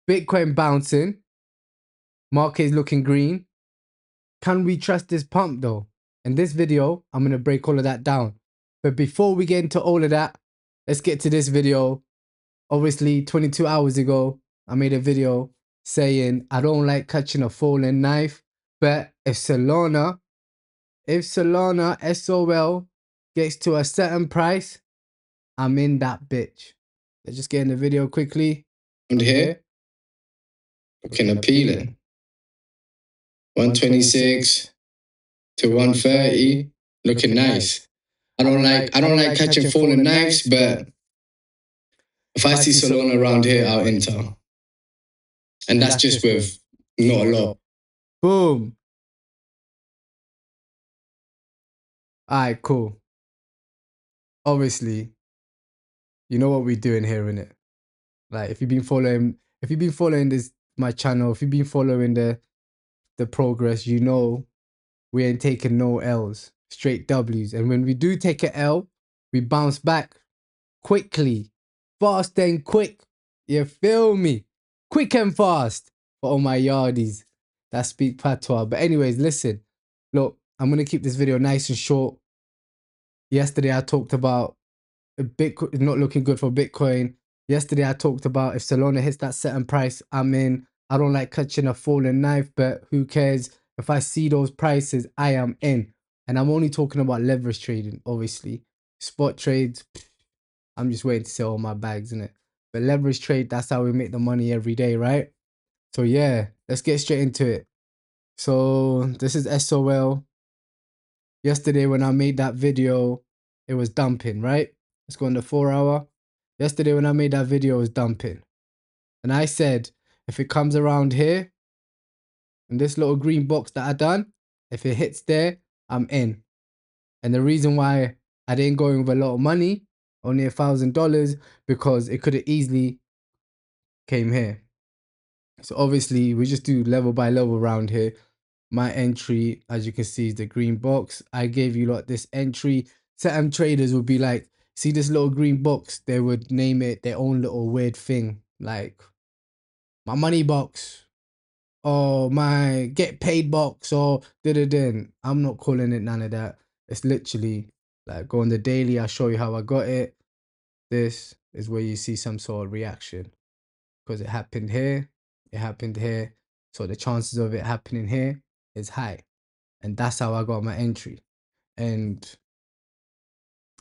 Bitcoin bouncing. Market is looking green. Can we trust this pump though? In this video, I'm going to break all of that down. But before we get into all of that, let's get to this video. Obviously, 22 hours ago, I made a video saying I don't like catching a falling knife. But if Solana, SOL gets to a certain price, I'm in that bitch. Let's just get in the video quickly. And here, looking appealing. 126 to 130, looking nice. I don't like catching falling knives, but if I see Solana around here, I'll enter. And that's just with not a lot. Boom. Alright, cool. Obviously, you know what we're doing here, innit? Like if you've been following this my channel, if you've been following the progress, you know we ain't taking no L's, straight W's. And when we do take an L, we bounce back quickly, fast and quick. You feel me? Quick and fast for all my yardies that speak patois. But anyways, listen, look, I'm gonna keep this video nice and short. Yesterday I talked about Bitcoin not looking good for Bitcoin. Yesterday I talked about if Solana hits that certain price, I'm in. I don't like catching a falling knife, but who cares? If I see those prices, I am in. And I'm only talking about leverage trading, obviously. Spot trades, I'm just waiting to sell all my bags, innit? But leverage trade, that's how we make the money every day, right? So yeah, let's get straight into it. So this is SOL. Yesterday when I made that video, it was dumping, right? Let's go on the 4 hour. Yesterday when I made that video, it was dumping. And I said, if it comes around here, in this little green box that I done, if it hits there, I'm in. And the reason why I didn't go in with a lot of money, only $1,000, because it could have easily came here. So obviously we just do level by level around here. My entry, as you can see, is the green box. I gave you like this entry. Certain traders would be like, see this little green box, they would name it their own little weird thing, like my money box or my get paid box or da-da-da. I'm not calling it none of that. It's literally like go on the daily, I'll show you how I got it. This is where you see some sort of reaction because it happened here, it happened here. So the chances of it happening here is high. And that's how I got my entry. And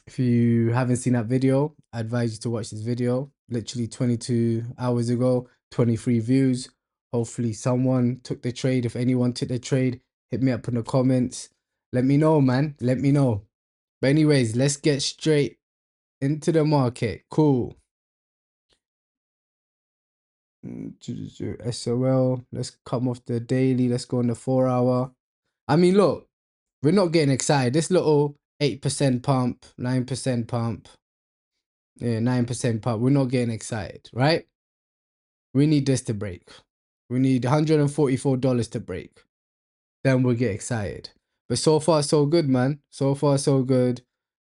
if you haven't seen that video, I advise you to watch this video. Literally 22 hours ago, 23 views. Hopefully someone took the trade. If anyone took the trade, hit me up in the comments. Let me know, man. Let me know. But anyways, let's get straight into the market. Cool. SOL. Let's come off the daily. Let's go on the 4 hour. I mean, look, we're not getting excited. This little 8% pump, 9% pump, yeah, 9% pump. We're not getting excited, right? We need this to break. We need $144 to break. Then we'll get excited. But so far, so good, man. So far, so good.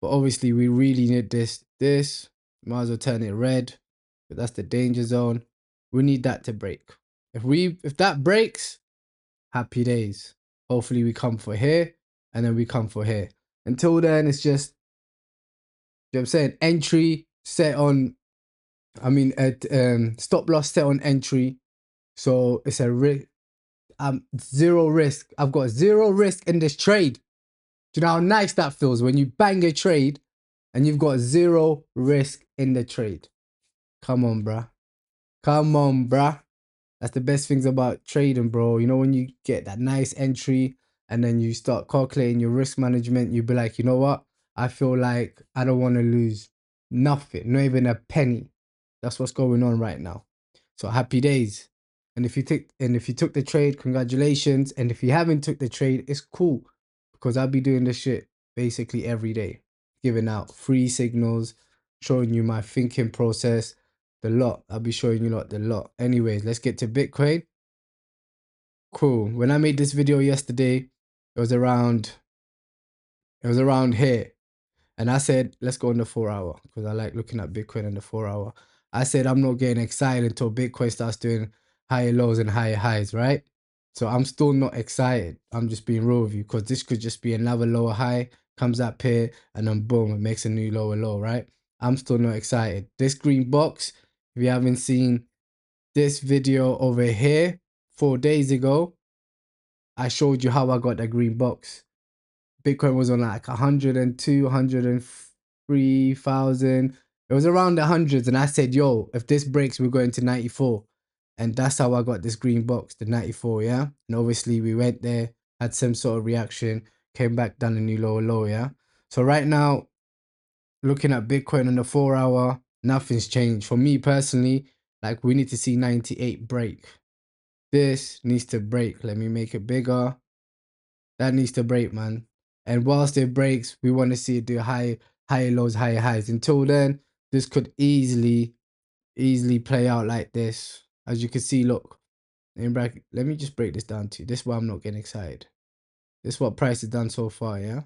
But obviously, we really need this. This, might as well turn it red. But that's the danger zone. We need that to break. If that breaks, happy days. Hopefully we come for here and then we come for here. Until then, it's just, you know what I'm saying, entry set on, stop loss set on entry. So it's a risk, zero risk. I've got zero risk in this trade. Do you know how nice that feels when you bang a trade and you've got zero risk in the trade? Come on, bruh. Come on, bruh. That's the best things about trading, bro. You know, when you get that nice entry and then you start calculating your risk management, you be like, you know what? I feel like I don't want to lose nothing, not even a penny. That's what's going on right now. So happy days. And if you took the trade, congratulations. And if you haven't took the trade, it's cool because I'll be doing this shit basically every day, giving out free signals, showing you my thinking process. The lot. I'll be showing you lot the lot. Anyways, let's get to Bitcoin. Cool. When I made this video yesterday, it was around here. And I said, let's go on the 4 hour because I like looking at Bitcoin in the 4 hour. I said, I'm not getting excited until Bitcoin starts doing higher lows and higher highs, right? So I'm still not excited. I'm just being real with you, because this could just be another lower high, comes up here, and then boom, it makes a new lower low, right? I'm still not excited. This green box, if you haven't seen this video over here 4 days ago, I showed you how I got that green box. Bitcoin was on like 102, 103,000. It was around the hundreds. And I said, yo, if this breaks, we're going to 94. And that's how I got this green box, the 94, yeah? And obviously we went there, had some sort of reaction, came back, done a new lower low, yeah? So right now, looking at Bitcoin on the 4 hour, nothing's changed. For me personally, like we need to see 98 break. This needs to break. Let me make it bigger. That needs to break, man. And whilst it breaks, we want to see it do higher lows, higher highs. Until then, this could easily play out like this. As you can see, look, in bracket, let me just break this down to you. This is why I'm not getting excited. This is what price has done so far, yeah?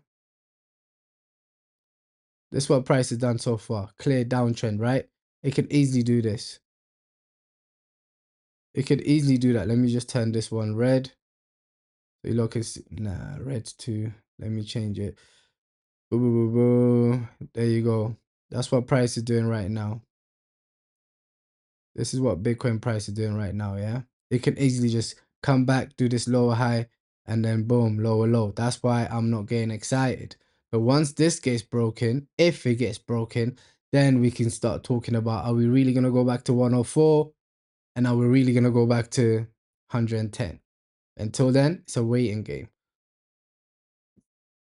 This is what price has done so far. Clear downtrend, right? It could easily do this. It could easily do that. Let me just turn this one red. So you look, it's, nah, red's too. Let me change it. Boo, boo, boo, boo. There you go. That's what price is doing right now. This is what Bitcoin price is doing right now, yeah? It can easily just come back, do this lower high, and then boom, lower low. That's why I'm not getting excited. But once this gets broken, if it gets broken, then we can start talking about, are we really going to go back to 104? And are we really going to go back to 110? Until then, it's a waiting game.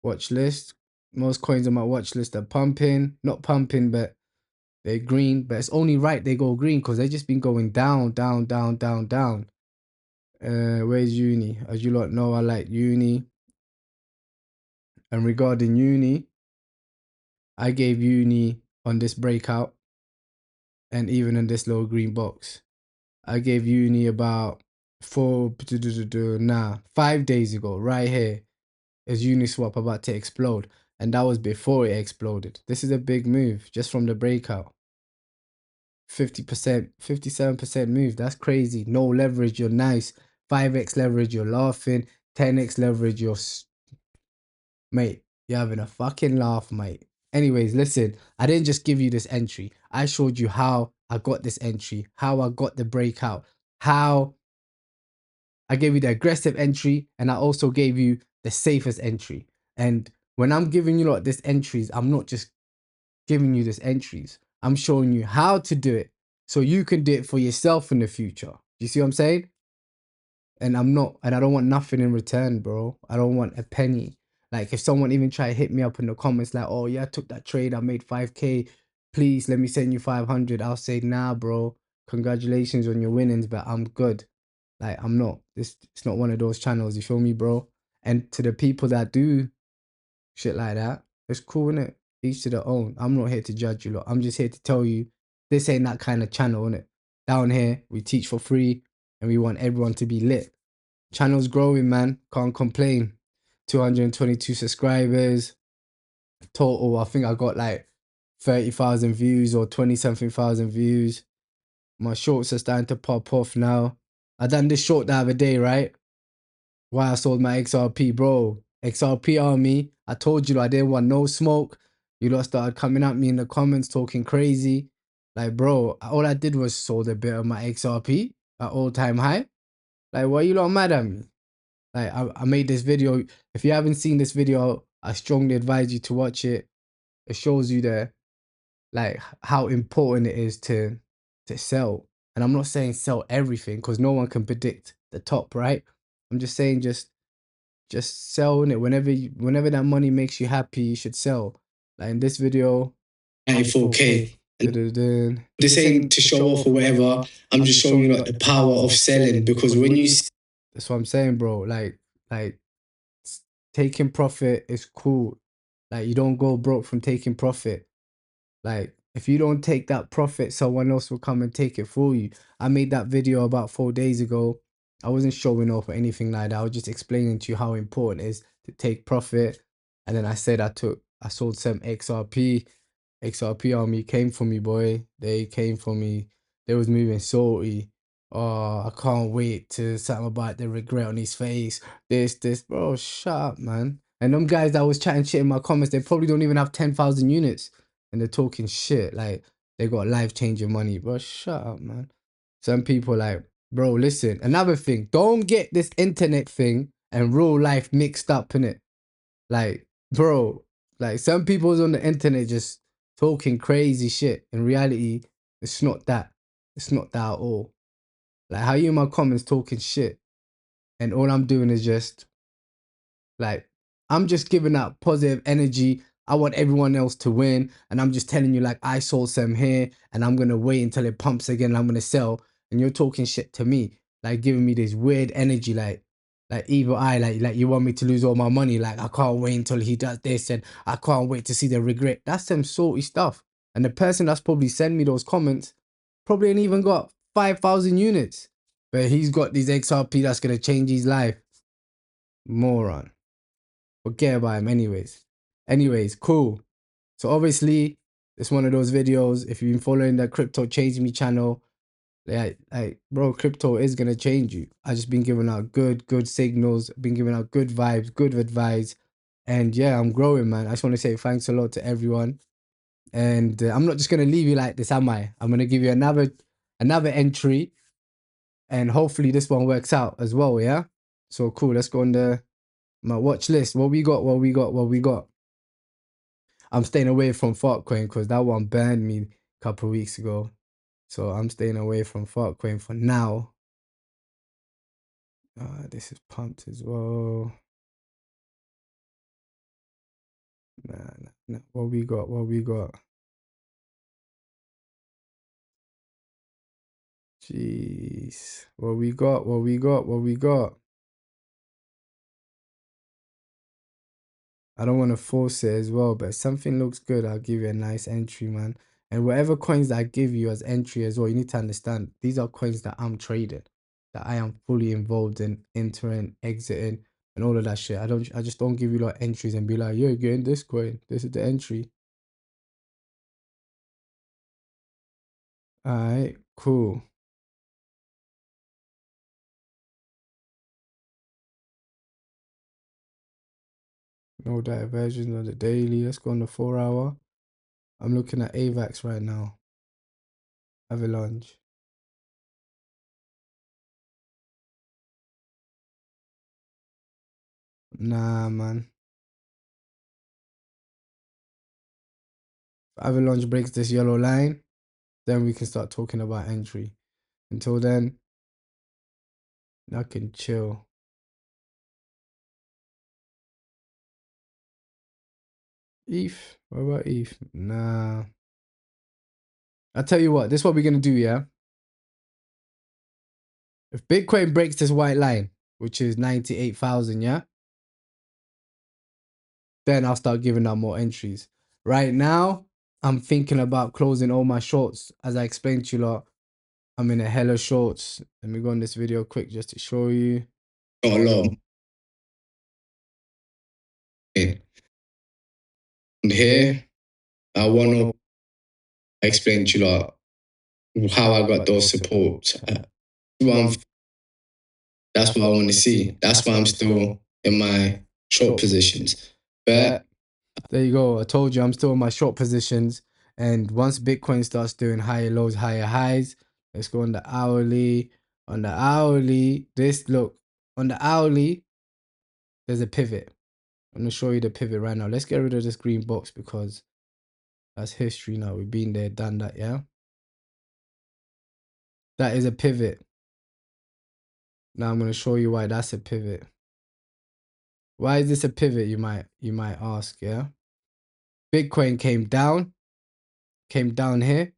Watch list. Most coins on my watch list are pumping. Not pumping, but they're green. But it's only right they go green, because they've just been going down, down, down, down, down. Where's uni? As you lot know, I like uni. And regarding uni, I gave uni on this breakout, and even in this little green box. I gave uni about 5 days ago, right here. Is Uniswap about to explode? And that was before it exploded. This is a big move just from the breakout. 50%, 57% move. That's crazy. No leverage, you're nice. 5x leverage, you're laughing. 10x leverage, mate, you're having a fucking laugh, mate. Anyways, listen, I didn't just give you this entry. I showed you how I got this entry, how I got the breakout, how I gave you the aggressive entry, and I also gave you the safest entry. And when I'm giving you like this entries, I'm not just giving you this entries. I'm showing you how to do it so you can do it for yourself in the future. You see what I'm saying? And I don't want nothing in return, bro. I don't want a penny. Like if someone even try to hit me up in the comments like, oh yeah, I took that trade, I made 5K. Please let me send you 500. I'll say, nah, bro. Congratulations on your winnings, but I'm good. Like I'm not. It's not one of those channels. You feel me, bro? And to the people that do shit like that, it's cool, innit? Each to their own. I'm not here to judge you lot. I'm just here to tell you this ain't that kind of channel, innit? Down here, we teach for free and we want everyone to be lit. Channel's growing, man. Can't complain. 222 subscribers. Total, I think I got like 30,000 views or 20 something thousand views. My shorts are starting to pop off now. I done this short the other day, right? Why I sold my XRP, bro. XRP army. I told you I didn't want no smoke. You lot started coming at me in the comments talking crazy. Like, bro, all I did was sold a bit of my XRP at all-time high. Like, why you lot mad at me? Like, I made this video. If you haven't seen this video, I strongly advise you to watch it. It shows you the, like, how important it is to sell. And I'm not saying sell everything, because no one can predict the top, right? I'm just saying just selling it whenever that money makes you happy, you should sell. Like in this video, 94K. And This ain't to show off or whatever. I'm just showing you like the power of selling, because when you that's what I'm saying, bro. Like taking profit is cool. Like you don't go broke from taking profit. Like if you don't take that profit, someone else will come and take it for you. I made that video about 4 days ago. I wasn't showing off or anything like that. I was just explaining to you how important it is to take profit. And then I said I sold some XRP. XRP army came for me, boy. They came for me. They was moving salty. oh, I can't wait to something about the regret on his face. This, bro, shut up, man. And them guys that was chatting shit in my comments, they probably don't even have 10,000 units. And they're talking shit like they got life-changing money. Bro, shut up, man. Some people like, bro, listen. Another thing, don't get this internet thing and real life mixed up, innit? Like, bro, like some people's on the internet just talking crazy shit. In reality, it's not that. It's not that at all. Like how you in my comments talking shit and all I'm doing is just like, I'm just giving out positive energy. I want everyone else to win. And I'm just telling you like, I sold some here and I'm going to wait until it pumps again and I'm going to sell. And you're talking shit to me, like giving me this weird energy, like evil eye, like you want me to lose all my money. Like I can't wait until he does this and I can't wait to see the regret. That's some salty stuff. And the person that's probably sent me those comments probably ain't even got 5,000 units. But he's got these XRP that's going to change his life. Moron. Forget about him anyways. Anyways, cool. So obviously, it's one of those videos. If you've been following the Crypto Change Me channel, like bro, crypto is going to change you. I just been giving out good signals. Been giving out good vibes, good advice. And yeah, I'm growing, man. I just want to say thanks a lot to everyone. And I'm not just going to leave you like this, am I? I'm going to give you another entry. And hopefully this one works out as well, yeah? So cool, let's go on my watch list. What we got? I'm staying away from altcoin because that one burned me a couple of weeks ago. So I'm staying away from altcoin for now. This is pumped as well. Nah. What we got? Jeez. What we got? I don't want to force it as well, but if something looks good, I'll give you a nice entry, man. And whatever coins that I give you as entry as well, you need to understand, these are coins that I'm trading, that I am fully involved in, entering, exiting, and all of that shit. I just don't give you like entries and be like, you're getting this coin. This is the entry. All right, cool. No diversions on the daily. Let's go on the 4 hour. I'm looking at AVAX right now. Avalanche. Nah, man. Avalanche breaks this yellow line, then we can start talking about entry. Until then, I can chill. ETH? What about ETH? Nah. I'll tell you what, this is what we're going to do, yeah? If Bitcoin breaks this white line, which is 98,000, yeah? Then I'll start giving out more entries. Right now, I'm thinking about closing all my shorts. As I explained to you lot, I'm in a hella shorts. Let me go on this video quick just to show you. Got a lot. And here, I want to explain to you lot how I got those supports. That's what I want to see. That's why I'm still in my short positions. But there you go. I told you I'm still in my short positions. And once Bitcoin starts doing higher lows, higher highs, let's go on the hourly. On the hourly, on the hourly, there's a pivot. I'm going to show you the pivot right now. Let's get rid of this green box because that's history now. We've been there, done that, yeah? That is a pivot. Now I'm going to show you why that's a pivot. Why is this a pivot, you might ask, yeah? Bitcoin came down here,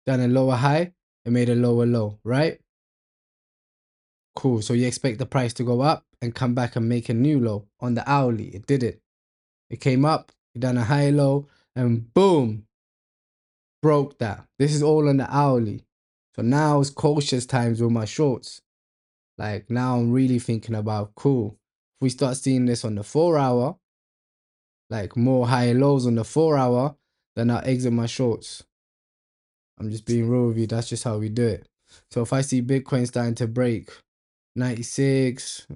done a lower high, and made a lower low, right? Cool. So you expect the price to go up and come back and make a new low on the hourly. It did it. It came up, it done a high low, and boom, broke that. This is all on the hourly. So now it's cautious times with my shorts. Like now I'm really thinking about, cool, if we start seeing this on the 4 hour, like more high lows on the 4 hour, then I'll exit my shorts. I'm just being real with you. That's just how we do it. So if I see Bitcoin starting to break 96,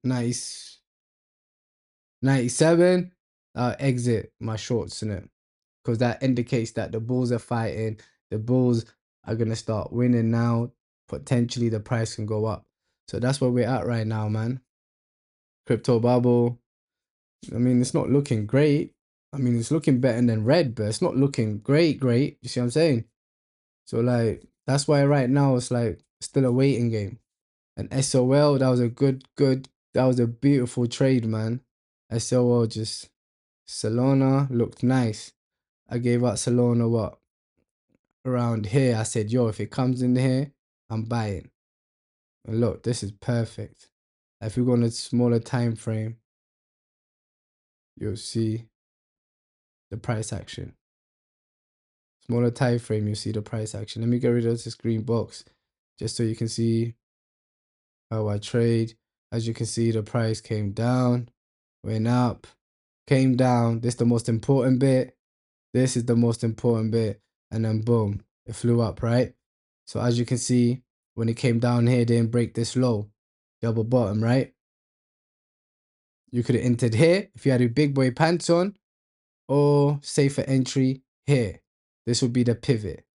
97, I'll exit my shorts in it, because that indicates that the bulls are fighting. The bulls are going to start winning now. Potentially the price can go up. So that's where we're at right now, man. Crypto bubble. I mean, it's not looking great. I mean, it's looking better than red, but it's not looking great. You see what I'm saying? So like, that's why right now it's like still a waiting game. And SOL, that was a that was a beautiful trade, man. SOL just, Solana looked nice. I gave out Solana what? Around here. I said, yo, if it comes in here, I'm buying. And look, this is perfect. If we go on a smaller time frame, you'll see the price action. Smaller time frame, you see the price action. Let me get rid of this green box just so you can see how I trade. As you can see, the price came down, went up, came down. This is the most important bit. This is the most important bit. And then boom, it flew up, right? So as you can see, when it came down here, it didn't break this low, double bottom, right? You could have entered here if you had a big boy pants on, or safer entry here. This would be the pivot.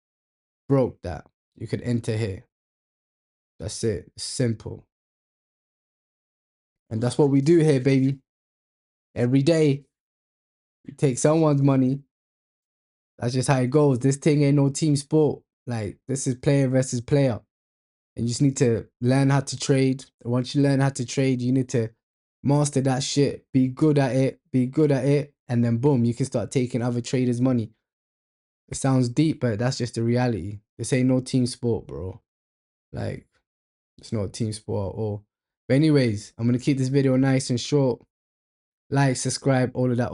Broke that. You could enter here. That's it. Simple. And that's what we do here, baby. Every day, we take someone's money. That's just how it goes. This thing ain't no team sport. Like, this is player versus player. And you just need to learn how to trade. And once you learn how to trade, you need to master that shit. Be good at it. And then boom, you can start taking other traders' money. It sounds deep, but that's just the reality. This ain't no team sport, bro. Like, it's not a team sport at all. But anyways, I'm going to keep this video nice and short. Like, subscribe, all of that.